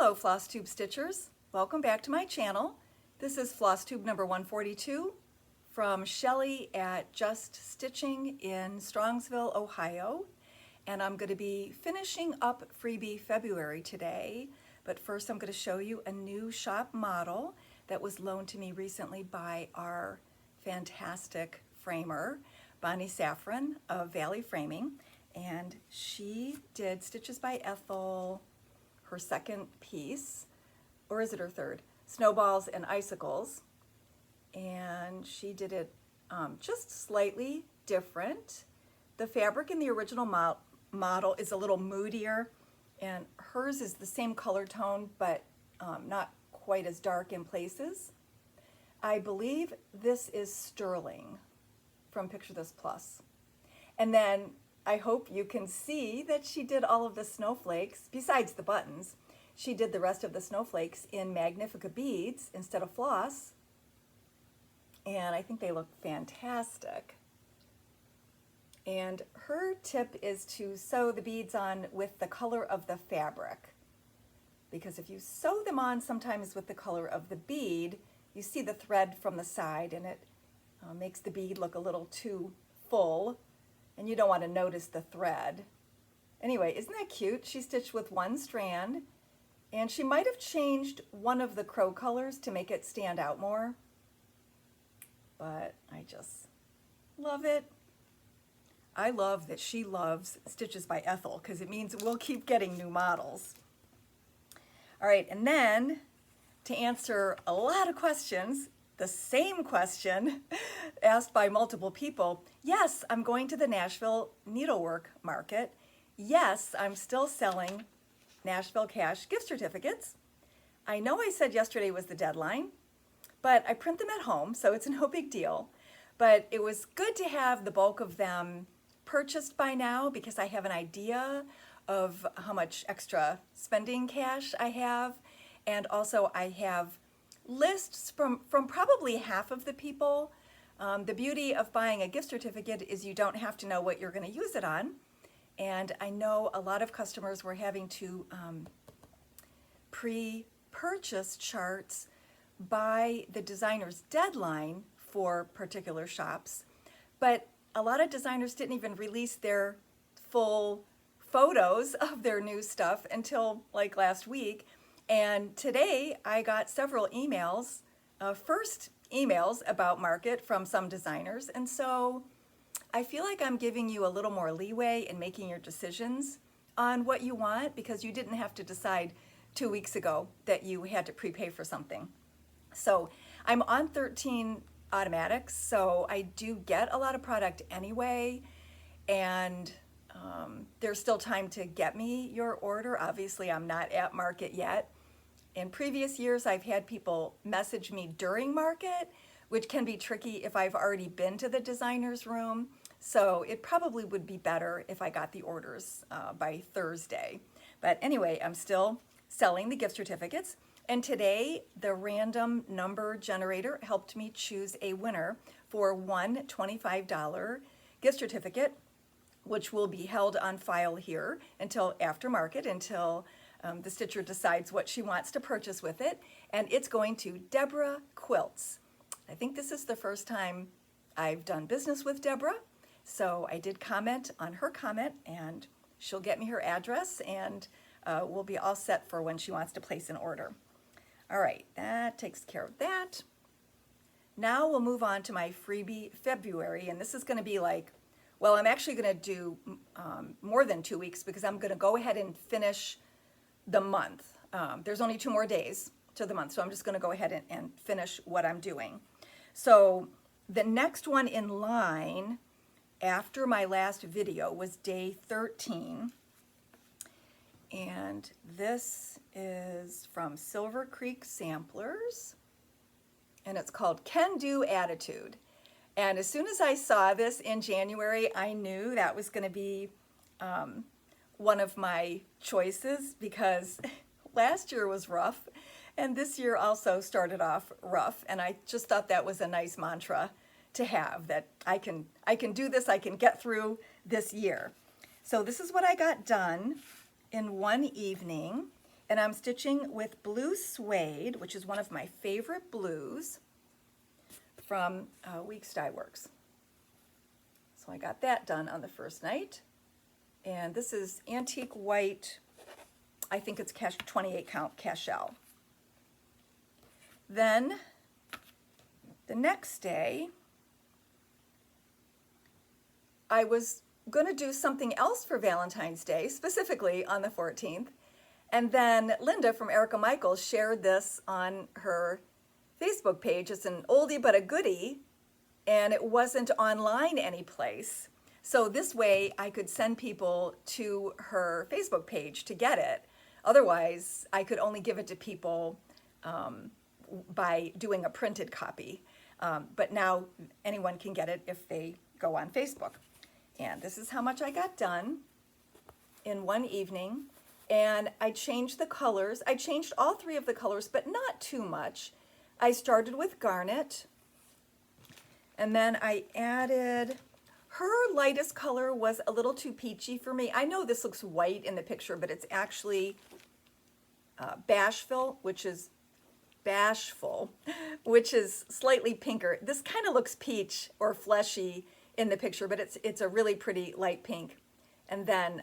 Hello FlossTube Stitchers, welcome back to my channel. This is FlossTube number 142 from Shelly at Just Stitching in Strongsville, Ohio. And I'm going to be finishing up Freebie February today, but first I'm going to show you a new shop model that was loaned to me recently by our fantastic framer, Bonnie Safran of Valley Framing. And she did Stitches by Ethel, her second piece, or is it her third? Snowballs and Icicles. And she did it just slightly different. The fabric in the original model is a little moodier, and hers is the same color tone, but not quite as dark in places. I believe this is sterling from Picture This Plus. And then I hope you can see that she did all of the snowflakes, besides the buttons. She did the rest of the snowflakes in Magnifica beads instead of floss. And I think they look fantastic. And her tip is to sew the beads on with the color of the fabric. Because if you sew them on sometimes with the color of the bead, you see the thread from the side and it makes the bead look a little too full. And you don't want to notice the thread. Anyway, isn't that cute? She stitched with one strand, and she might have changed one of the crow colors to make it stand out more, but I just love it. I love that she loves Stitches by Ethel because it means we'll keep getting new models. All right, and then to answer a lot of questions, the same question asked by multiple people. Yes, I'm going to the Nashville Needlework Market. Yes, I'm still selling Nashville Cash gift certificates. I know I said yesterday was the deadline, but I print them at home, so it's no big deal. But it was good to have the bulk of them purchased by now because I have an idea of how much extra spending cash I have. And also I have lists from probably half of the people. The beauty of buying a gift certificate is you don't have to know what you're going to use it on. And I know a lot of customers were having to pre-purchase charts by the designer's deadline for particular shops. But a lot of designers didn't even release their full photos of their new stuff until like last week. And today I got several emails, first emails about Market from some designers. And so I feel like I'm giving you a little more leeway in making your decisions on what you want because you didn't have to decide 2 weeks ago that you had to prepay for something. So I'm on 13 automatics, so I do get a lot of product anyway. And there's still time to get me your order. Obviously, I'm not at Market yet. In previous years, I've had people message me during Market, which can be tricky if I've already been to the designer's room. So it probably would be better if I got the orders by Thursday. But anyway, I'm still selling the gift certificates. And today, the random number generator helped me choose a winner for one $25 gift certificate, which will be held on file here until after Market, until the stitcher decides what she wants to purchase with it. And it's going to Deborah Quilts. I think this is the first time I've done business with Deborah. So I did comment on her comment, and she'll get me her address, and we'll be all set for when she wants to place an order. All right, that takes care of that. Now we'll move on to my Freebie February, and this is going to be like, well, I'm actually going to do more than 2 weeks because I'm going to go ahead and finish the month. There's only 2 more days to the month, so I'm just going to go ahead and finish what I'm doing. So the next one in line after my last video was day 13. And this is from Silver Creek Samplers, and it's called Can Do Attitude. And as soon as I saw this in January, I knew that was going to be one of my choices because last year was rough, and this year also started off rough. And I just thought that was a nice mantra to have, that I can do this, I can get through this year. So this is what I got done in one evening. And I'm stitching with blue suede, which is one of my favorite blues from Stitchworks. So I got that done on the first night. And this is antique white, I think it's 28 count cashel. Then the next day, I was going to do something else for Valentine's Day, specifically on the 14th. And then Linda from Erica Michaels shared this on her Facebook page. It's an oldie but a goodie, and it wasn't online anyplace. So this way I could send people to her Facebook page to get it. Otherwise, I could only give it to people by doing a printed copy. But now anyone can get it if they go on Facebook. And this is how much I got done in one evening. And I changed the colors. I changed all three of the colors, but not too much. I started with garnet, and then I added, her lightest color was a little too peachy for me. I know this looks white in the picture, but it's actually bashful, which is slightly pinker. This kind of looks peach or fleshy in the picture, but it's a really pretty light pink. And then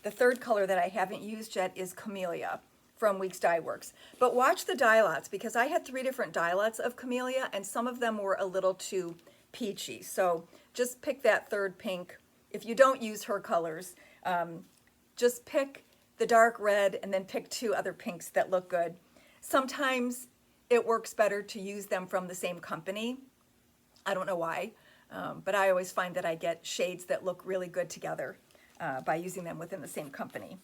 the third color that I haven't used yet is Camellia from Weeks Dye Works. But watch the dye lots, because I had 3 different dye lots of Camellia, and some of them were a little too peachy. So just pick that third pink. If you don't use her colors, just pick the dark red and then pick 2 other pinks that look good. Sometimes it works better to use them from the same company. I don't know why, but I always find that I get shades that look really good together by using them within the same company.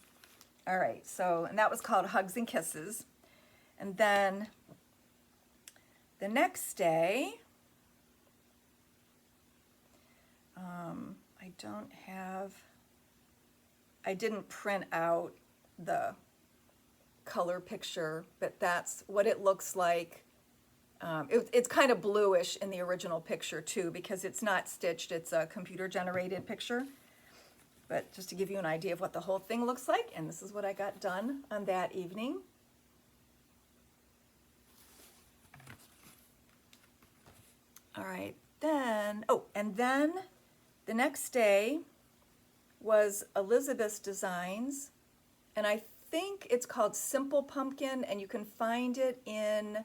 All right, so, and that was called Hugs and Kisses. And then the next day, I didn't print out the color picture, but that's what it looks like. It's kind of bluish in the original picture too, because it's not stitched, it's a computer generated picture. But just to give you an idea of what the whole thing looks like, and this is what I got done on that evening. All right, then, oh, and then the next day was Elizabeth's Designs, and I think it's called Simple Pumpkin, and you can find it in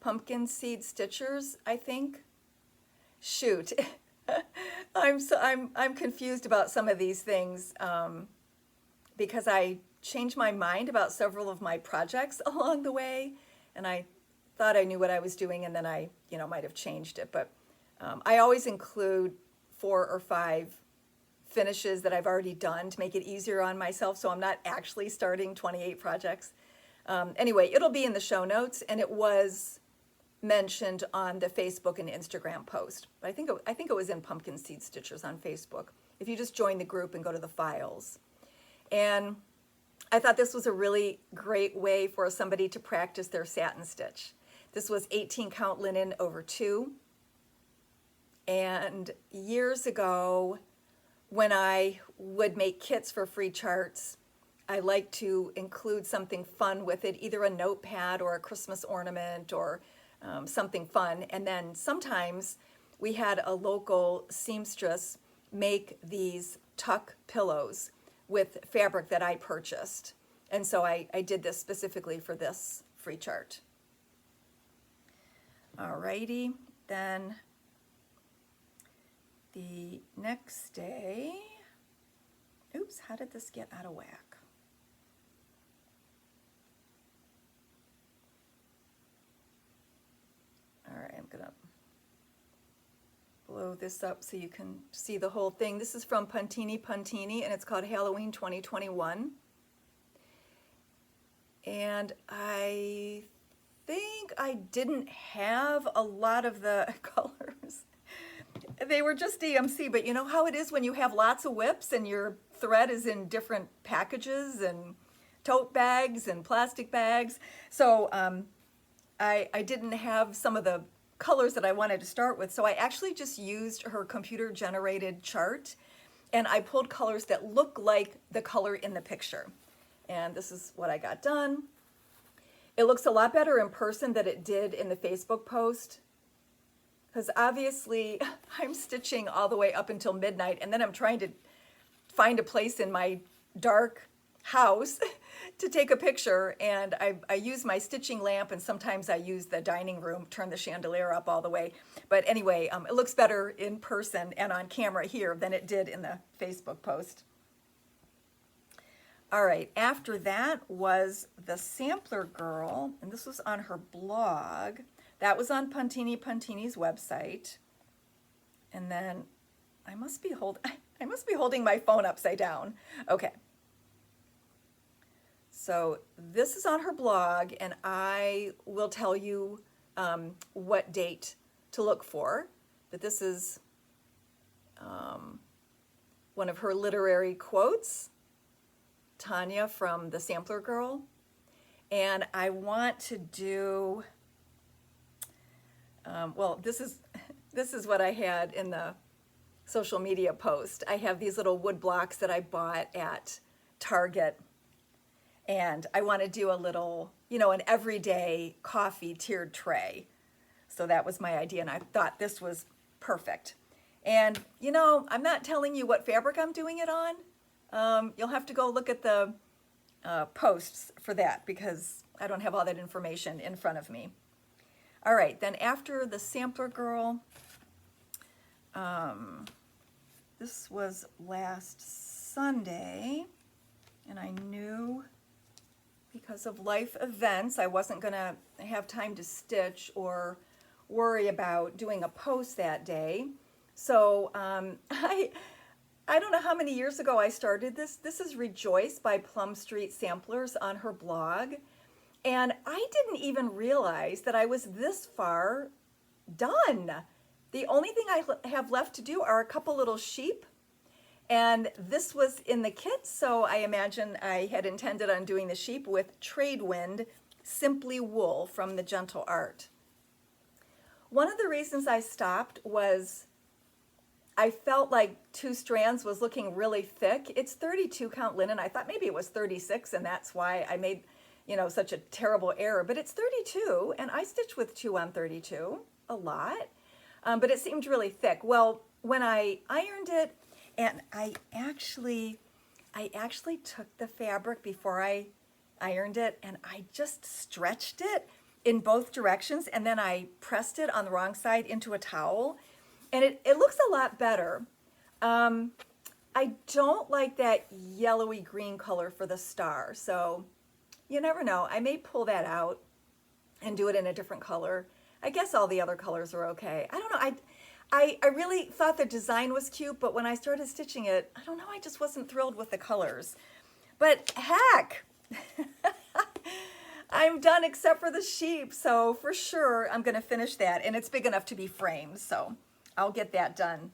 Pumpkin Seed Stitchers, I think. Shoot. I'm confused about some of these things because I changed my mind about several of my projects along the way, and I thought I knew what I was doing, and then I might have changed it. But I always include 4 or 5 finishes that I've already done to make it easier on myself, so I'm not actually starting 28 projects. Anyway, it'll be in the show notes, and it was mentioned on the Facebook and Instagram post. But I think it was in Pumpkin Seed Stitchers on Facebook, if you just join the group and go to the files. And I thought this was a really great way for somebody to practice their satin stitch. This was 18 count linen over 2. And years ago, when I would make kits for free charts, I like to include something fun with it, either a notepad or a Christmas ornament or something fun. And then sometimes we had a local seamstress make these tuck pillows with fabric that I purchased. And so I did this specifically for this free chart. Alrighty, then the next day, oops, how did this get out of whack? All right, I'm gonna blow this up so you can see the whole thing. This is from Puntini Puntini, and it's called Halloween 2021. And I think I didn't have a lot of the colors. They were just DMC, but you know how it is when you have lots of WIPs and your thread is in different packages and tote bags and plastic bags. So I didn't have some of the colors that I wanted to start with, so I actually just used her computer generated chart, and I pulled colors that look like the color in the picture. And this is what I got done. It looks a lot better in person than it did in the Facebook post, because obviously I'm stitching all the way up until midnight, and then I'm trying to find a place in my dark house to take a picture, and I use my stitching lamp, and sometimes I use the dining room, turn the chandelier up all the way. But anyway, it looks better in person and on camera here than it did in the Facebook post. All right, after that was the Sampler Girl, and this was on her blog. That was on Puntini's website. And then I must be holding my phone upside down. Okay. So this is on her blog, and I will tell you what date to look for. But this is one of her literary quotes, Tanya from the Sampler Girl. And I want to do, well, this is what I had in the social media post. I have these little wood blocks that I bought at Target, and I want to do a little, you know, an everyday coffee tiered tray. So that was my idea, and I thought this was perfect. And, you know, I'm not telling you what fabric I'm doing it on. You'll have to go look at the posts for that, because I don't have all that information in front of me. All right, then after the Sampler Girl, this was last Sunday, and I knew because of life events I wasn't going to have time to stitch or worry about doing a post that day. So I don't know how many years ago I started this. This is Rejoice by Plum Street Samplers on her blog. And I didn't even realize that I was this far done. The only thing I have left to do are a couple little sheep. And this was in the kit, so I imagine I had intended on doing the sheep with Tradewind Simply Wool from the Gentle Art. One of the reasons I stopped was I felt like 2 strands was looking really thick. It's 32 count linen. I thought maybe it was 36, and that's why I made, you know, such a terrible error. But it's 32, and I stitch with 2 on 32 a lot. But it seemed really thick. Well, when I ironed it, and I actually took the fabric before I ironed it, and I just stretched it in both directions, and then I pressed it on the wrong side into a towel, and it looks a lot better. I don't like that yellowy green color for the star, so you never know. I may pull that out and do it in a different color. I guess all the other colors are okay. I don't know. I really thought the design was cute, but when I started stitching it, I don't know, I just wasn't thrilled with the colors. But heck, I'm done except for the sheep, so for sure I'm going to finish that, and it's big enough to be framed, so I'll get that done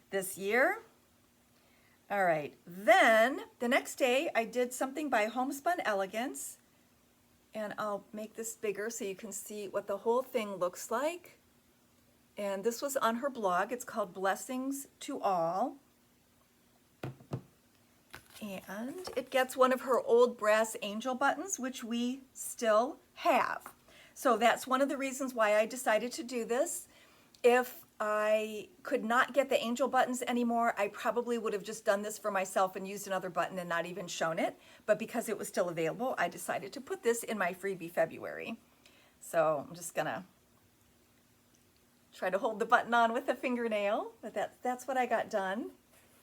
this year. All right, then the next day I did something by Homespun Elegance, and I'll make this bigger so you can see what the whole thing looks like. And this was on her blog. It's called Blessings to All. And it gets one of her old brass angel buttons, which we still have. So that's one of the reasons why I decided to do this. If I could not get the angel buttons anymore, I probably would have just done this for myself and used another button and not even shown it. But because it was still available, I decided to put this in my Freebie February. So I'm just gonna try to hold the button on with a fingernail, but that's what I got done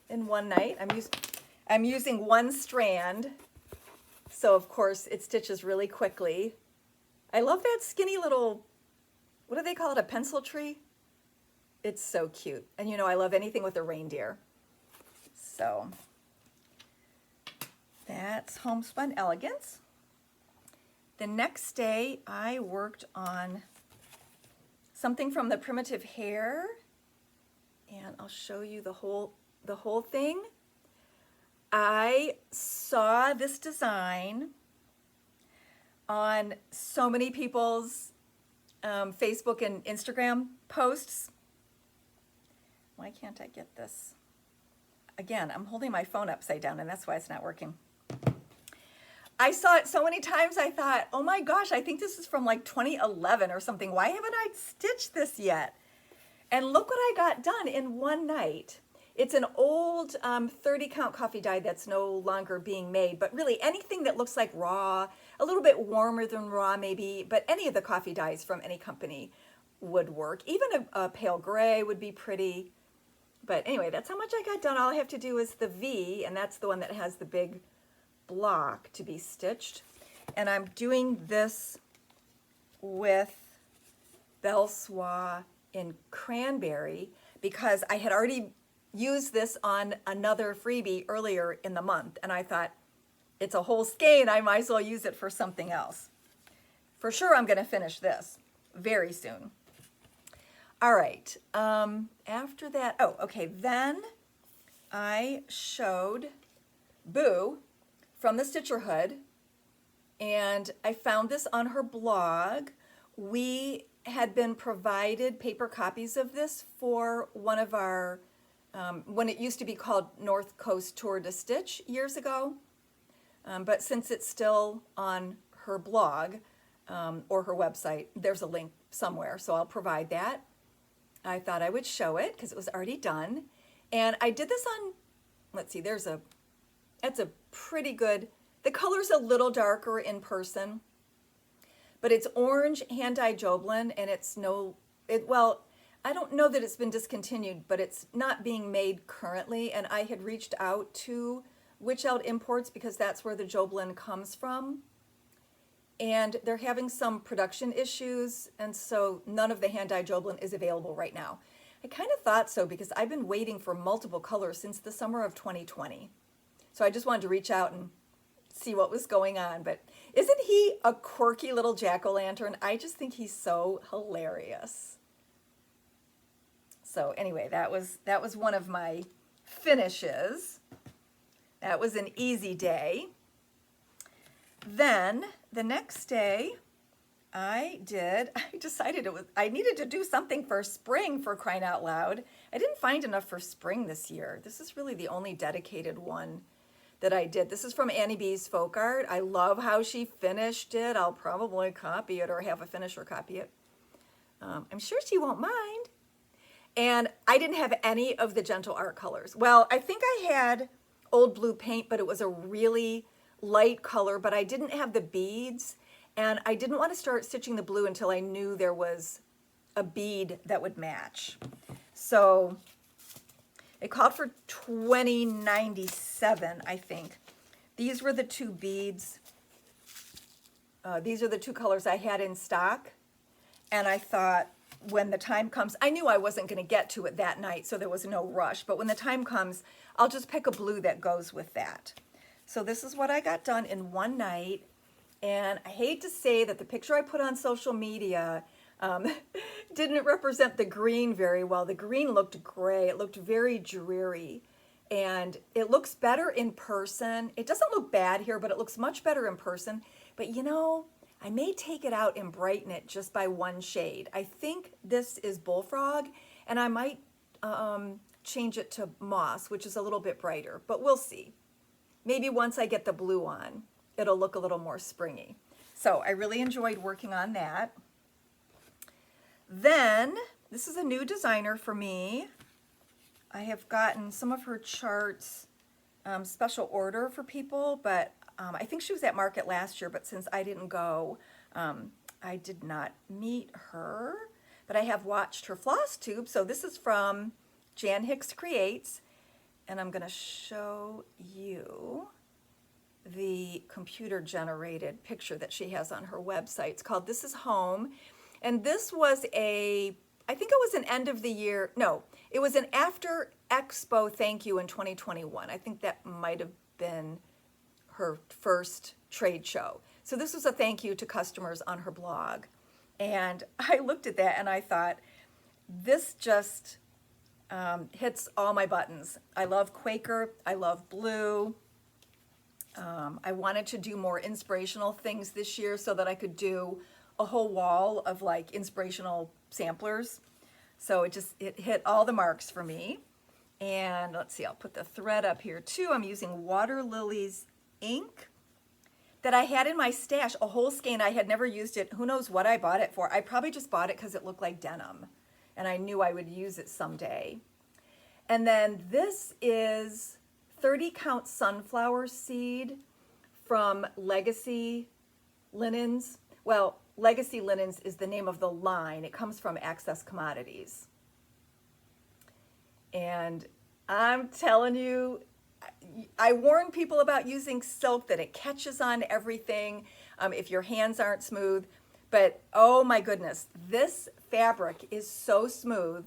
in one night. I'm using 1 strand, so of course it stitches really quickly. I love that skinny little, what do they call it, a pencil tree? It's so cute. And you know, I love anything with a reindeer. So that's Homespun Elegance. The next day I worked on something from the Primitive Hair, and I'll show you the whole thing. I saw this design on so many people's Facebook and Instagram posts. Why can't I get this? again, I'm holding my phone upside down and that's why it's not working. I saw it so many times I thought, oh my gosh, I think this is from like 2011 or something. Why haven't I stitched this yet? And look what I got done in one night. It's an old 30 count coffee dye that's no longer being made, but really anything that looks like raw, a little bit warmer than raw maybe, but any of the coffee dyes from any company would work. Even a pale gray would be pretty. But anyway, that's how much I got done. All I have to do is the V, and that's the one that has the big block to be stitched. And I'm doing this with Belle Soie in Cranberry because I had already used this on another freebie earlier in the month, and I thought it's a whole skein, I might as well use it for something else. For sure I'm going to finish this very soon. All right, after that, oh, okay, then I showed Boo from the Stitcher Hood, and I found this on her blog. We had been provided paper copies of this for one of our, when it used to be called North Coast Tour to Stitch years ago, but since it's still on her blog or her website, there's a link somewhere, so I'll provide that. I thought I would show it because it was already done. And I did this on, let's see, that's a pretty good, the color's a little darker in person, but it's orange hand-dyed Joblin, and it's well, I don't know that it's been discontinued, but it's not being made currently, and I had reached out to Witch Out Imports because that's where the Joblin comes from. And they're having some production issues, and so none of the hand-dyed Joblin is available right now. I kind of thought so because I've been waiting for multiple colors since the summer of 2020. So I just wanted to reach out and see what was going on. But isn't he a quirky little jack-o'-lantern? I just think he's so hilarious. So anyway, that was one of my finishes. That was an easy day. Then the next day I decided I needed to do something for spring, for crying out loud. I didn't find enough for spring this year. This is really the only dedicated one that I did. This is from Annie B's Folk Art. I love how she finished it. I'll probably copy it or have a finisher copy it. I'm sure she won't mind. And I didn't have any of the Gentle Art colors. Well, I think I had Old Blue paint, but it was a really light color, but I didn't have the beads, and I didn't want to start stitching the blue until I knew there was a bead that would match. So it called for 2097, I think. These were the two beads. These are the two colors I had in stock, and I thought when the time comes, I knew I wasn't going to get to it that night, so there was no rush, but when the time comes, I'll just pick a blue that goes with that. So this is what I got done in one night, and I hate to say that the picture I put on social media didn't represent the green very well. The green looked gray. It looked very dreary, and it looks better in person. It doesn't look bad here, but it looks much better in person. But you know, I may take it out and brighten it just by one shade. I think this is Bullfrog, and I might change it to Moss, which is a little bit brighter, but we'll see. Maybe once I get the blue on, it'll look a little more springy. So I really enjoyed working on that. Then, this is a new designer for me. I have gotten some of her charts special order for people, but I think she was at market last year, but since I didn't go, I did not meet her. But I have watched her FlossTube. So this is from Jan Hicks Creates. And I'm going to show you the computer-generated picture that she has on her website. It's called This Is Home. And this was I think it was an end of the year, no, it was an after Expo thank you in 2021. I think that might have been her first trade show. So this was a thank you to customers on her blog. And I looked at that and I thought, this just hits all my buttons. I love Quaker. I love blue. I wanted to do more inspirational things this year so that I could do a whole wall of like inspirational samplers. So it hit all the marks for me. And let's see, I'll put the thread up here too. I'm using Water Lilies ink that I had in my stash, a whole skein. I had never used it. Who knows what I bought it for? I probably just bought it because it looked like denim and I knew I would use it someday. And then this is 30 count sunflower seed from Legacy Linens. Well, Legacy Linens is the name of the line. It comes from Access Commodities. And I'm telling you, I warn people about using silk, that it catches on everything if your hands aren't smooth. But oh my goodness, this fabric is so smooth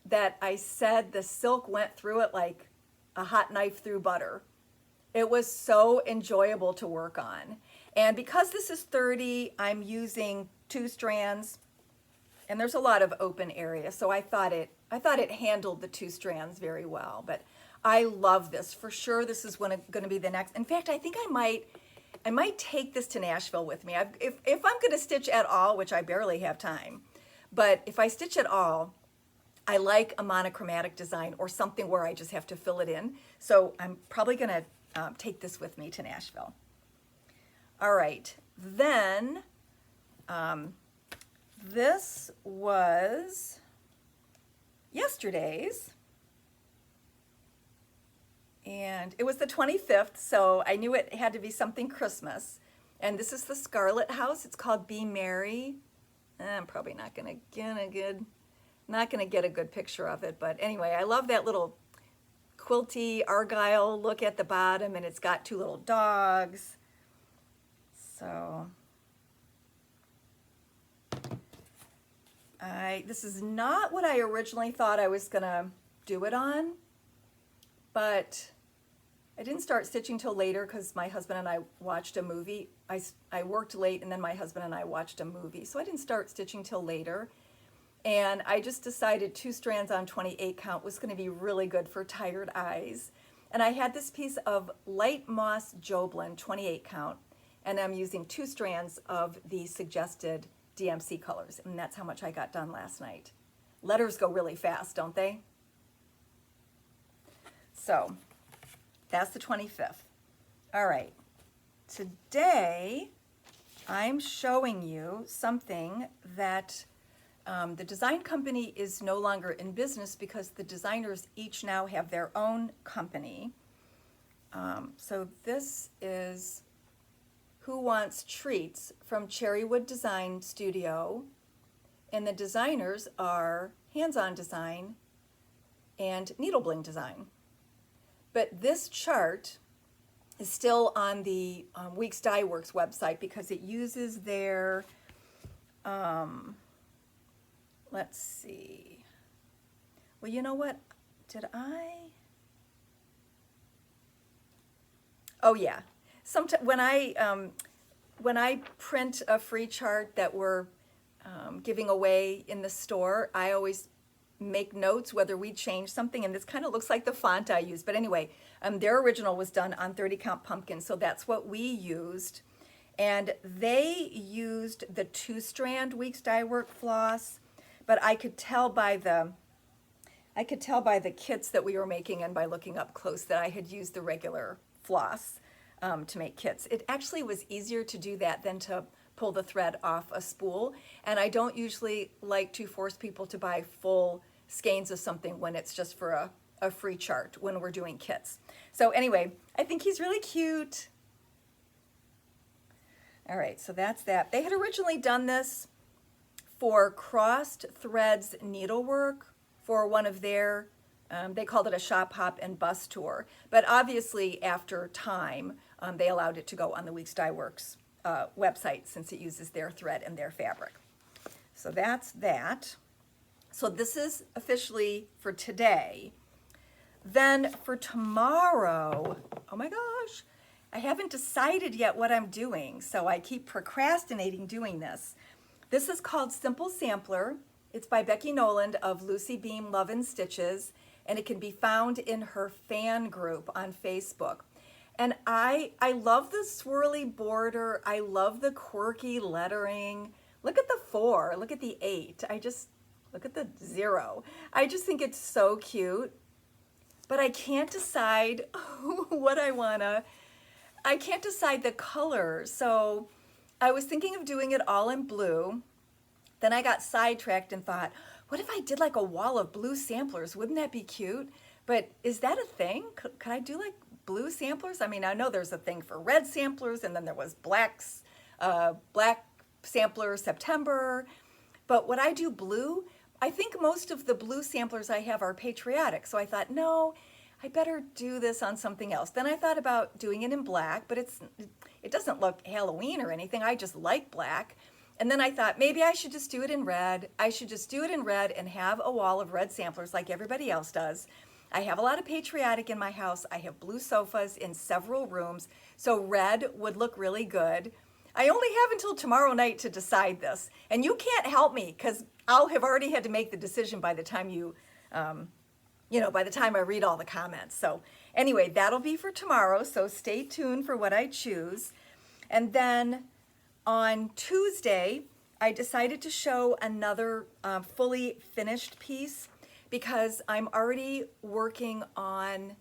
that I said the silk went through it like a hot knife through butter. It was so enjoyable to work on. And because this is 30, I'm using 2 strands, and there's a lot of open area, so I thought it handled the 2 strands very well. But I love this. For sure, this is going to be the next. In fact, I think I might take this to Nashville with me. If I'm going to stitch at all, which I barely have time, but if I stitch at all, I like a monochromatic design or something where I just have to fill it in. So I'm probably going to take this with me to Nashville. All right, then this was yesterday's, and it was the 25th, so I knew it had to be something Christmas. And this is the Scarlet House. It's called Be Merry. I'm probably not gonna get a good picture of it, but anyway, I love that little quilty argyle look at the bottom, and it's got 2 little dogs. So this is not what I originally thought I was gonna do it on, but I didn't start stitching till later because my husband and I watched a movie. I worked late, and then my husband and I watched a movie, so I didn't start stitching till later. And I just decided 2 strands on 28 count was going to be really good for tired eyes. And I had this piece of light moss Joblin 28 count, and I'm using 2 strands of the suggested DMC colors, and that's how much I got done last night. Letters go really fast, don't they? So that's the 25th. All right, today I'm showing you something that the design company is no longer in business because the designers each now have their own company. So this is Who Wants Treats from Cherrywood Design Studio, and the designers are Hands-On Design and Needle Bling Design. But this chart is still on the Weeks Dye Works website because it uses their let's see. Well, you know what? Oh yeah. Sometimes when I print a free chart that we're giving away in the store, I always make notes whether we change something, and this kind of looks like the font I use. But anyway, their original was done on 30 count pumpkin, so that's what we used. And they used the 2 strand Weeks Dye Work floss. But I could tell by the kits that we were making and by looking up close that I had used the regular floss to make kits. It actually was easier to do that than to pull the thread off a spool. And I don't usually like to force people to buy full skeins of something when it's just for a free chart when we're doing kits. So anyway, I think he's really cute. All right, so that's that. They had originally done this for Crossed Threads Needlework for one of their, they called it a shop, hop, and bus tour. But obviously, after time, they allowed it to go on the Weeks Dye Works website since it uses their thread and their fabric. So that's that. So this is officially for today. Then for tomorrow, oh my gosh, I haven't decided yet what I'm doing, so I keep procrastinating doing this. This is called Simple Sampler. It's by Becky Noland of Lucy Beam Love and Stitches, and it can be found in her fan group on Facebook. And I love the swirly border. I love the quirky lettering. Look at the 4, look at the 8. Look at the 0. I just think it's so cute. but I can't decide what I can't decide the color. So I was thinking of doing it all in blue. Then I got sidetracked and thought, what if I did like a wall of blue samplers? Wouldn't that be cute? But is that a thing? Could I do like blue samplers? I mean, I know there's a thing for red samplers, and then there was black sampler September. But would I do blue? I think most of the blue samplers I have are patriotic. So I thought, no, I better do this on something else. Then I thought about doing it in black, but it doesn't look Halloween or anything. I just like black. And then I thought maybe I should just do it in red. I should just do it in red and have a wall of red samplers like everybody else does. I have a lot of patriotic in my house. I have blue sofas in several rooms, so red would look really good. I only have until tomorrow night to decide this, and you can't help me because I'll have already had to make the decision by the time by the time I read all the comments. So anyway, that'll be for tomorrow, so stay tuned for what I choose. And then on Tuesday, I decided to show another fully finished piece because I'm already working on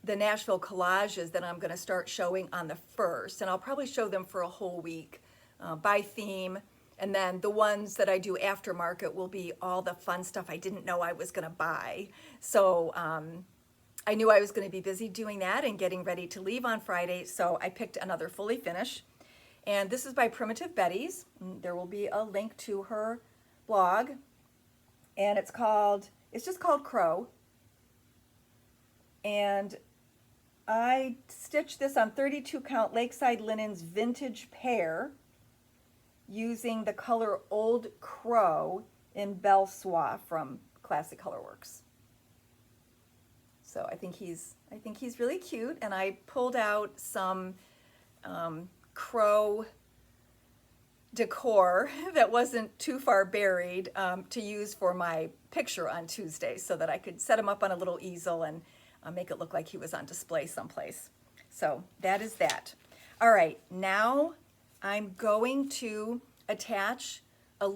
the Nashville collages that I'm going to start showing on the 1st, and I'll probably show them for a whole week by theme. And then the ones that I do aftermarket will be all the fun stuff I didn't know I was going to buy. So I knew I was going to be busy doing that and getting ready to leave on Friday, so I picked another fully finish. And this is by Primitive Betty's. There will be a link to her blog, and it's just called Crow. And I stitched this on 32 count Lakeside Linens vintage pear using the color Old Crow in Belle Soie from Classic Colorworks. So I think he's really cute, and I pulled out some crow decor that wasn't too far buried to use for my picture on Tuesday so that I could set him up on a little easel and make it look like he was on display someplace. So that is that. All right, now I'm going to attach a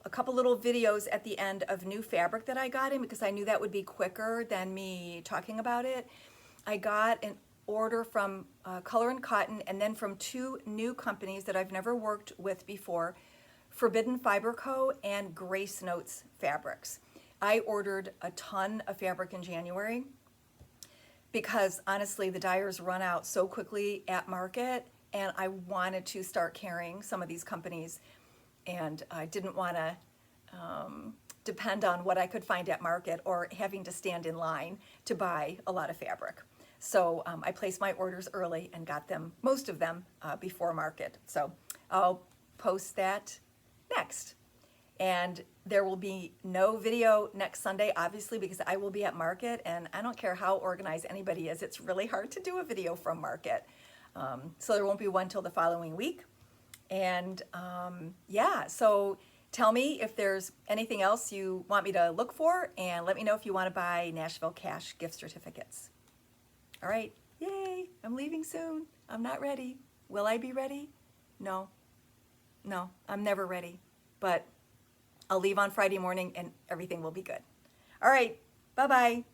couple little videos at the end of new fabric that I got in because I knew that would be quicker than me talking about it. I got an order from Color and Cotton, and then from 2 new companies that I've never worked with before, Forbidden Fiber Co. and Grace Notes Fabrics. I ordered a ton of fabric in January because honestly the dyers run out so quickly at market, and I wanted to start carrying some of these companies, and I didn't want to depend on what I could find at market or having to stand in line to buy a lot of fabric. So I placed my orders early and got them, most of them, before market. So I'll post that next. And there will be no video next Sunday, obviously, because I will be at market, and I don't care how organized anybody is. It's really hard to do a video from market. So there won't be one till the following week. And yeah, so tell me if there's anything else you want me to look for, and let me know if you want to buy Nashville Cash gift certificates. All right, yay, I'm leaving soon. I'm not ready. Will I be ready? No, I'm never ready. But I'll leave on Friday morning and everything will be good. All right, bye-bye.